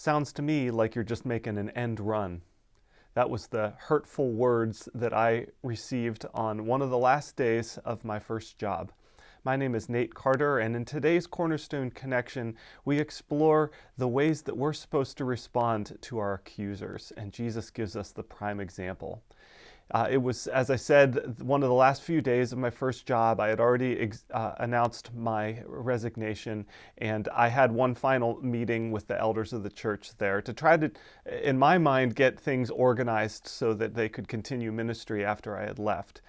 sounds to me like you're just making an end run. That was the hurtful words that I received on one of the last days of my first job. My name is Nate Carter, and in today's Cornerstone Connection, we explore the ways that we're supposed to respond to our accusers, and Jesus gives us the prime example. It was, as I said, one of the last few days of my first job. I had already announced my resignation, and I had one final meeting with the elders of the church there to try to, in my mind, get things organized so that they could continue ministry after I had left.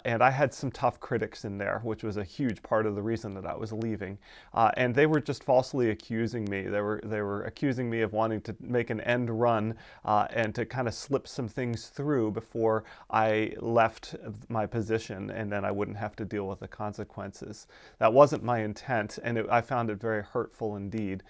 And I had some tough critics in there, which was a huge part of the reason that I was leaving. And they were just falsely accusing me. They were accusing me of wanting to make an end run and to kind of slip some things through before I left my position, and then I wouldn't have to deal with the consequences. That wasn't my intent, and I found it very hurtful indeed.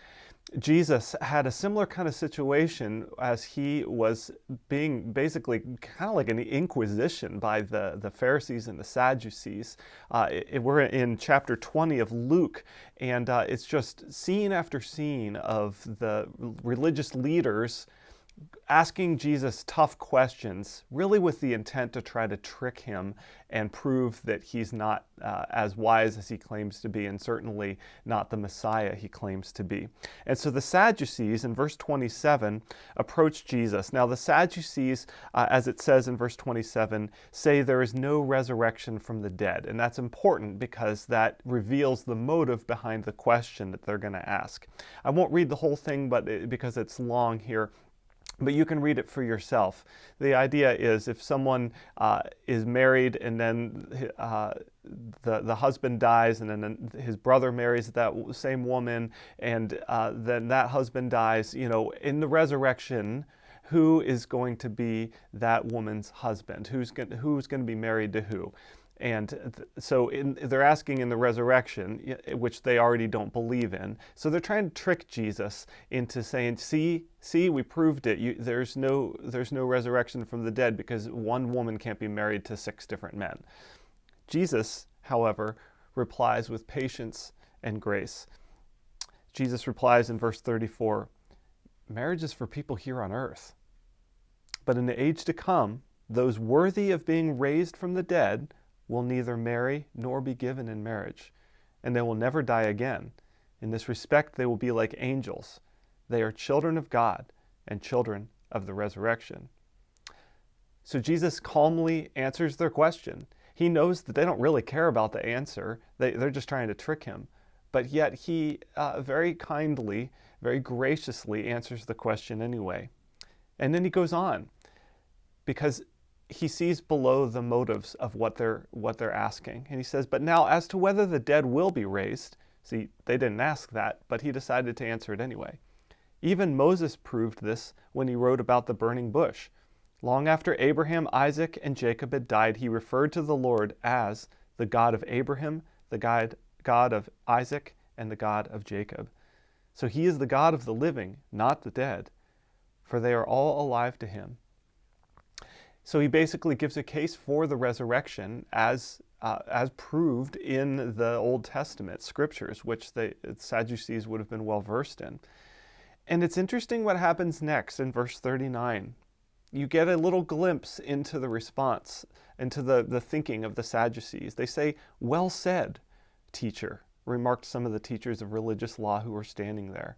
Jesus had a similar kind of situation as he was being basically kind of like an inquisition by the Pharisees and the Sadducees. We're in chapter 20 of Luke, and it's just scene after scene of the religious leaders asking Jesus tough questions, really with the intent to try to trick him and prove that he's not as wise as he claims to be, and certainly not the Messiah he claims to be. And so the Sadducees, in verse 27, approach Jesus. Now the Sadducees, as it says in verse 27, say there is no resurrection from the dead. And that's important because that reveals the motive behind the question that they're going to ask. I won't read the whole thing, because it's long here, but you can read it for yourself. The idea is if someone is married and then the husband dies, and then his brother marries that same woman, and then that husband dies, in the resurrection, who is going to be that woman's husband? Who's going to be married to who? And so they're asking in the resurrection, which they already don't believe in. So they're trying to trick Jesus into saying, see, we proved it. There's no resurrection from the dead because one woman can't be married to 6 different men. Jesus, however, replies with patience and grace. Jesus replies in verse 34, marriage is for people here on earth. But in the age to come, those worthy of being raised from the dead will neither marry nor be given in marriage, and they will never die again. In this respect, they will be like angels. They are children of God and children of the resurrection. So Jesus calmly answers their question. He knows that they don't really care about the answer. They're just trying to trick him. But yet he very kindly, very graciously answers the question anyway. And then he goes on, because he sees below the motives of what they're asking. And he says, but now as to whether the dead will be raised, see, they didn't ask that, but he decided to answer it anyway. Even Moses proved this when he wrote about the burning bush. Long after Abraham, Isaac, and Jacob had died, he referred to the Lord as the God of Abraham, the God of Isaac, and the God of Jacob. So he is the God of the living, not the dead, for they are all alive to him. So he basically gives a case for the resurrection as proved in the Old Testament scriptures, which the Sadducees would have been well versed in. And it's interesting what happens next in verse 39. You get a little glimpse into the response, into the thinking of the Sadducees. They say, well said, teacher, remarked some of the teachers of religious law who were standing there.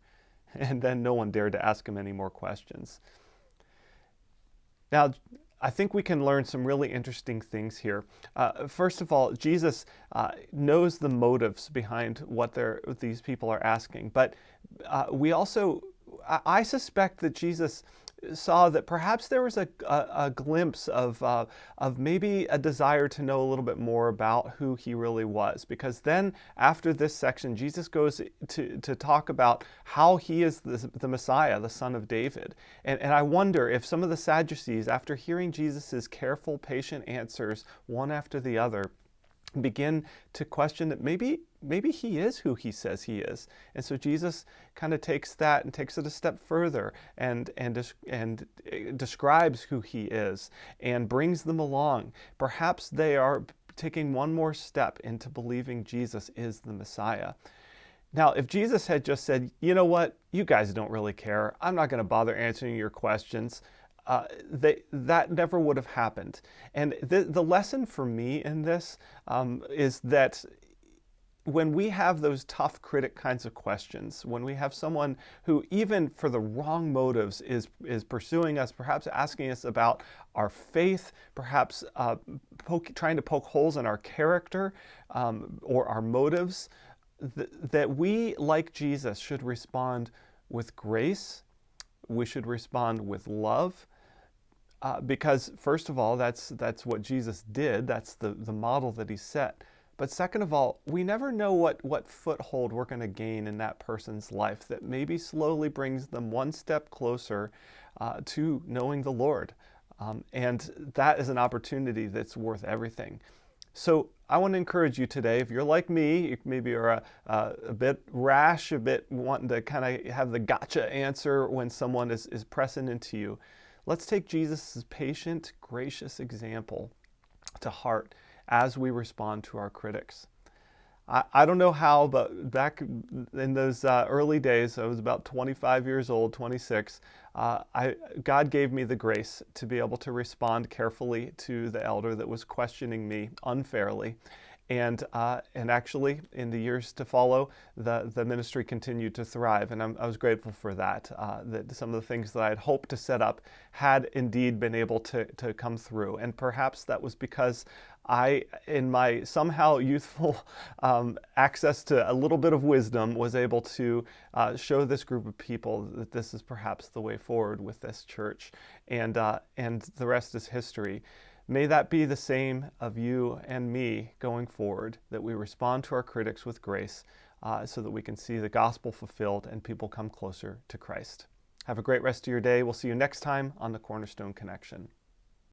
And then no one dared to ask him any more questions. Now, I think we can learn some really interesting things here. First of all, Jesus knows the motives behind what these people are asking. But I suspect that Jesus saw that perhaps there was a glimpse of maybe a desire to know a little bit more about who he really was. Because then after this section, Jesus goes to talk about how he is the Messiah, the son of David. And I wonder if some of the Sadducees, after hearing Jesus's careful, patient answers, one after the other, begin to question that maybe he is who he says he is. And so Jesus kind of takes that and takes it a step further and describes who he is and brings them along. Perhaps they are taking one more step into believing Jesus is the Messiah. Now, if Jesus had just said, you know what, you guys don't really care, I'm not going to bother answering your questions, that never would have happened. And the lesson for me in this is that when we have those tough critic kinds of questions, when we have someone who, even for the wrong motives, is pursuing us, perhaps asking us about our faith, perhaps trying to poke holes in our character or our motives, that we, like Jesus, should respond with grace. We should respond with love. Because first of all, that's what Jesus did. That's the model that he set. But second of all, we never know what foothold we're going to gain in that person's life that maybe slowly brings them one step closer to knowing the Lord. And that is an opportunity that's worth everything. So I want to encourage you today, if you're like me, you maybe are a bit rash, a bit wanting to kind of have the gotcha answer when someone is pressing into you. Let's take Jesus' patient, gracious example to heart as we respond to our critics. I don't know how, but back in those early days, I was about 25 years old, 26, God gave me the grace to be able to respond carefully to the elder that was questioning me unfairly. And actually, in the years to follow, the ministry continued to thrive, and I was grateful for that. That some of the things that I had hoped to set up had indeed been able to come through, and perhaps that was because I, in my somehow youthful access to a little bit of wisdom, was able to show this group of people that this is perhaps the way forward with this church, and the rest is history. May that be the same of you and me going forward, that we respond to our critics with grace so that we can see the gospel fulfilled and people come closer to Christ. Have a great rest of your day. We'll see you next time on the Cornerstone Connection.